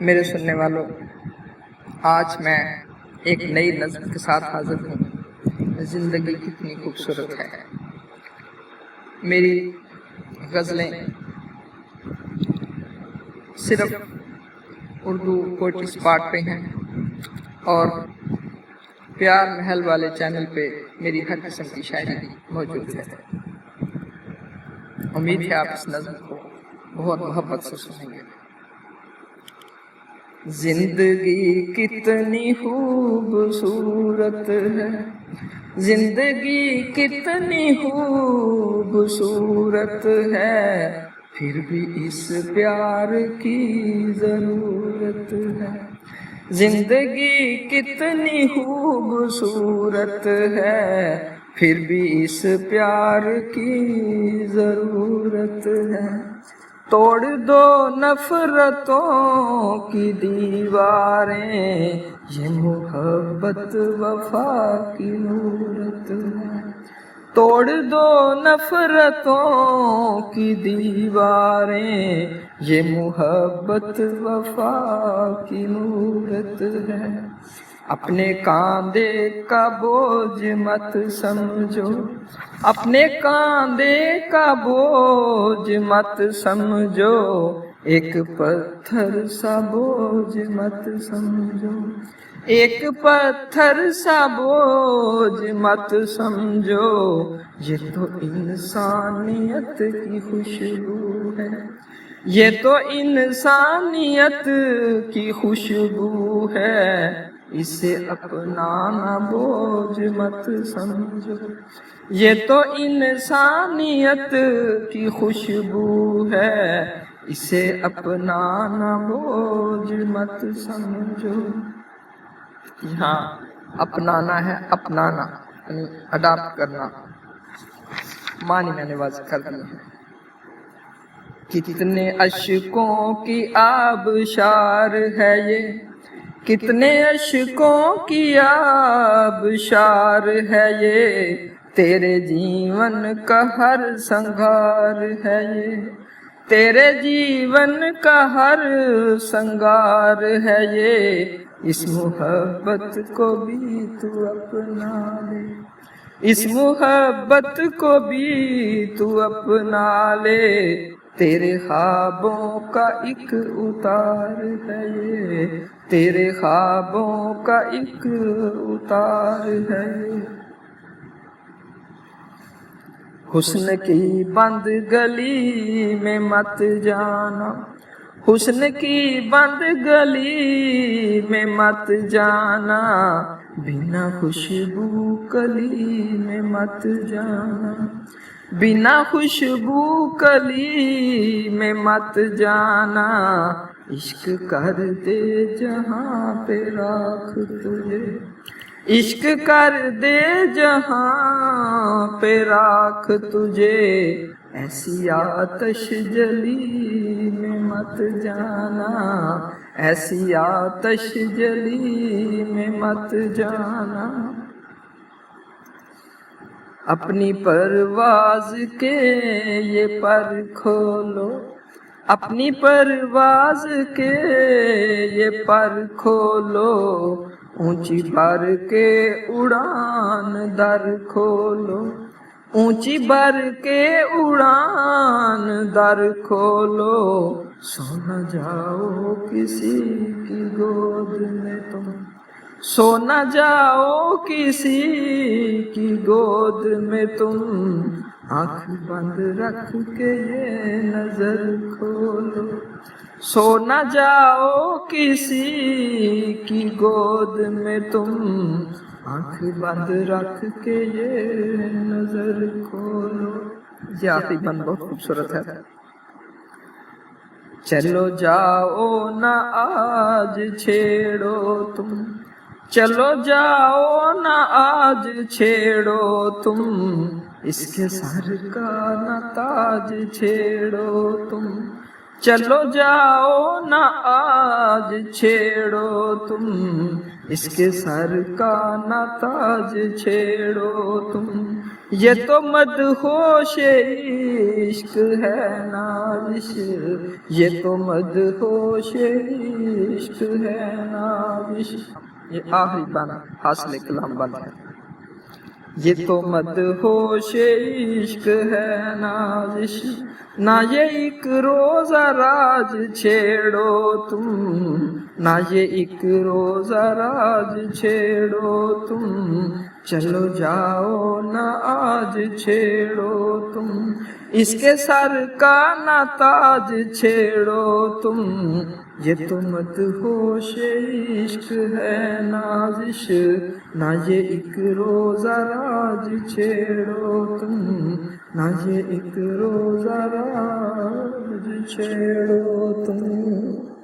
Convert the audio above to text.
میرے سننے والوں، آج میں ایک نئی نظم کے ساتھ حاضر ہوں۔ زندگی کتنی خوبصورت ہے۔ میری غزلیں صرف اردو پوئٹری پارٹ پہ ہیں اور پیار محل والے چینل پہ میری ہر قسم کی شاعری موجود ہے۔ امید ہے آپ اس نظم کو بہت محبت سے سنیں گے۔ زندگی کتنی خوبصورت ہے، زندگی کتنی خوبصورت ہے، پھر بھی اس پیار کی ضرورت ہے۔ زندگی کتنی خوبصورت ہے، پھر بھی اس پیار کی ضرورت ہے۔ توڑ دو نفرتوں کی دیواریں، یہ محبت وفا کی نورت ہے۔ توڑ دو نفرتوں کی دیواریں، یہ محبت وفا کی نورت ہے۔ اپنے کاندھے کا بوجھ مت سمجھو، اپنے کاندھے کا بوجھ مت سمجھو، ایک پتھر سا بوجھ مت سمجھو، ایک پتھر سا بوجھ مت سمجھو، یہ تو انسانیت کی خوشبو ہے، یہ تو انسانیت کی خوشبو ہے، اسے اپنانا بوجھ مت سمجھو، یہ تو انسانیت کی خوشبو ہے، اسے اپنانا بوجھ مت سمجھو۔ یہاں اپنانا ہے، اپنانا یعنی اڈاپٹ کرنا، معنی میں نے واضح کر دی ہے۔ کتنے اشکوں کی آبشار ہے یہ، کتنے اشکوں کی آبشار ہے یہ، تیرے جیون کا ہر سنگار ہے یہ، تیرے جیون کا ہر سنگار ہے یہ، اس محبت کو بھی تو اپنا لے، اس محبت کو بھی تو اپنا لے، تیرے خوابوں کا ایک اتار ہے یہ، تیرے خوابوں کا ایک اتار ہے یہ۔ حسن کی بند گلی میں مت جانا، حسن کی بند گلی میں مت جانا، بنا خوشبو کلی میں مت جانا، بنا خوشبو کلی میں مت جانا، عشق کر دے جہاں پہ راکھ تجھے، عشق کر دے جہاں پہ راکھ تجھے، ایسی آتش جلی میں مت جانا، ایسی آتش جلی میں مت جانا۔ اپنی پرواز کے یہ پر کھولو، اپنی پرواز کے یہ پر کھولو، اونچی بر کے اڑان در کھولو، اونچی بر کے اڑان در کھولو، سو نہ جاؤ کسی کی گود میں تم، سو نہ جاؤ کسی کی گود میں تم، آنکھ بند رکھ کے یہ نظر کھولو، سو نہ جاؤ کسی کی گود میں تم، آنکھ بند رکھ کے یہ نظر کھولو۔ یہ آخری بند بہت خوبصورت ہے۔ چلو جاؤ نہ آج چھیڑو تم، چلو جاؤ نہ آج چھیڑو تم، اس کے سر کا نہ تاج چھیڑو تم، چلو جاؤ نہ آج چھیڑو تم، اس کے سر کا نہ تاج چھیڑو تم، یہ تو مدہوش عشق ہے نازش، یہ تو مدہوش عشق ہے نازش۔ یہ آخری بانا حاصل کلام بند ہے۔ یہ تو مدہوش عشق ہے نازش، نہ یہ ایک روزہ راج چھیڑو تم، نہ یہ ایک روزہ راج چھیڑو تم، چلو جاؤ نہ آج چھیڑو تم، اس کے سر کا نہ تاج چھیڑو تم، یہ تو مدہوش عشق ہے نازش، نہ یہ ایک روزہ راج چھیڑو تم، نہ یہ ایک روزہ راج چھیڑو تم۔